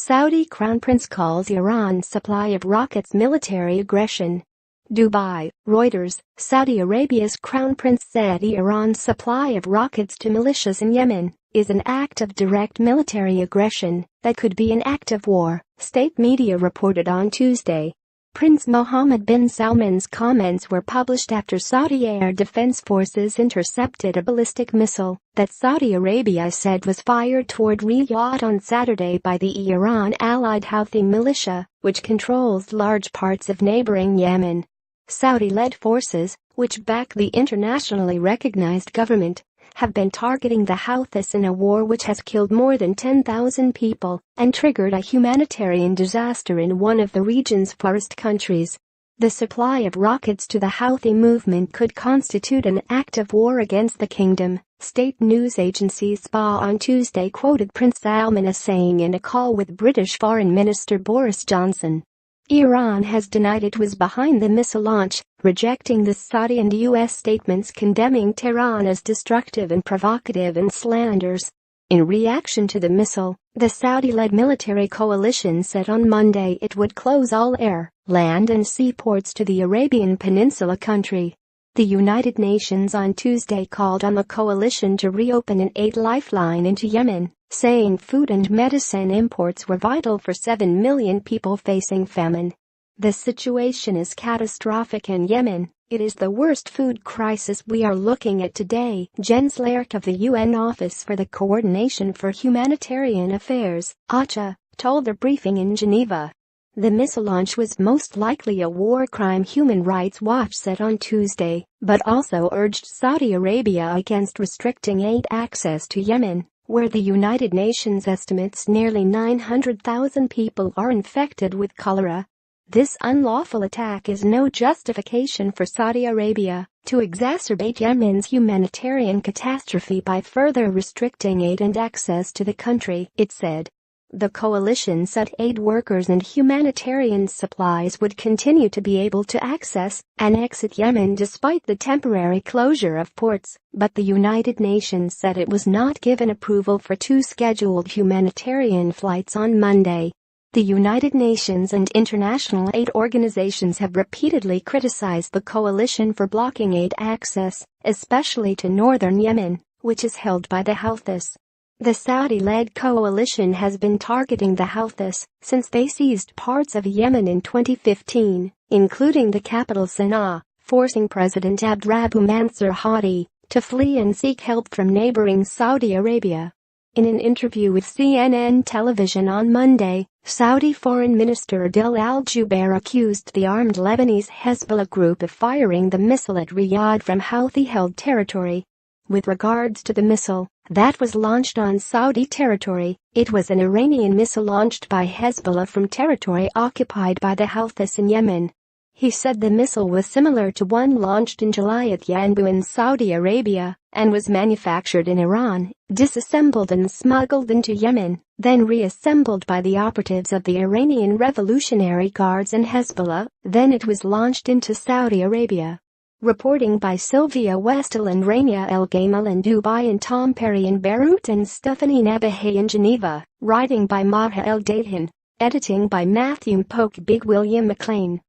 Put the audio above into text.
Saudi Crown Prince calls Iran's supply of rockets military aggression. Dubai, Reuters. Saudi Arabia's Crown Prince said Iran's supply of rockets to militias in Yemen is an act of direct military aggression that could be an act of war, state media reported on Tuesday. Prince Mohammed bin Salman's comments were published after Saudi Air Defense Forces intercepted a ballistic missile that Saudi Arabia said was fired toward Riyadh on Saturday by the Iran-allied Houthi militia, which controls large parts of neighboring Yemen. Saudi-led forces, which back the internationally recognized government, have been targeting the Houthis in a war which has killed more than 10,000 people and triggered a humanitarian disaster in one of the region's poorest countries. The supply of rockets to the Houthi movement could constitute an act of war against the kingdom, state news agency SPA on Tuesday quoted Prince Salman as saying in a call with British Foreign Minister Boris Johnson. Iran has denied it was behind the missile launch, rejecting the Saudi and U.S. statements condemning Tehran as destructive and provocative and slanders. In reaction to the missile, the Saudi-led military coalition said on Monday it would close all air, land and seaports to the Arabian Peninsula country. The United Nations on Tuesday called on the coalition to reopen an aid lifeline into Yemen, saying food and medicine imports were vital for 7 million people facing famine. The situation is catastrophic in Yemen. It is the worst food crisis we are looking at today, Jens Laerke of the UN Office for the Coordination for Humanitarian Affairs, OCHA, told a briefing in Geneva. The missile launch was most likely a war crime, Human Rights Watch said on Tuesday, but also urged Saudi Arabia against restricting aid access to Yemen, where the United Nations estimates nearly 900,000 people are infected with cholera. This unlawful attack is no justification for Saudi Arabia to exacerbate Yemen's humanitarian catastrophe by further restricting aid and access to the country, it said. The coalition said aid workers and humanitarian supplies would continue to be able to access and exit Yemen despite the temporary closure of ports, but the United Nations said it was not given approval for 2 scheduled humanitarian flights on Monday. The United Nations and international aid organizations have repeatedly criticized the coalition for blocking aid access, especially to northern Yemen, which is held by the Houthis. The Saudi-led coalition has been targeting the Houthis since they seized parts of Yemen in 2015, including the capital Sana'a, forcing President Abdrabbu Mansur Hadi to flee and seek help from neighboring Saudi Arabia. In an interview with CNN television on Monday, Saudi Foreign Minister Adel Al-Jubeir accused the armed Lebanese Hezbollah group of firing the missile at Riyadh from Houthi-held territory. With regards to the missile that was launched on Saudi territory, it was an Iranian missile launched by Hezbollah from territory occupied by the Houthis in Yemen. He said the missile was similar to one launched in July at Yanbu in Saudi Arabia and was manufactured in Iran, disassembled and smuggled into Yemen, then reassembled by the operatives of the Iranian Revolutionary Guards and Hezbollah, then it was launched into Saudi Arabia. Reporting by Sylvia Westel and Rania El Gamal in Dubai and Tom Perry in Beirut and Stephanie Nabahay in Geneva, writing by Maha El Dahan, editing by Matthew Poke Big William McLean.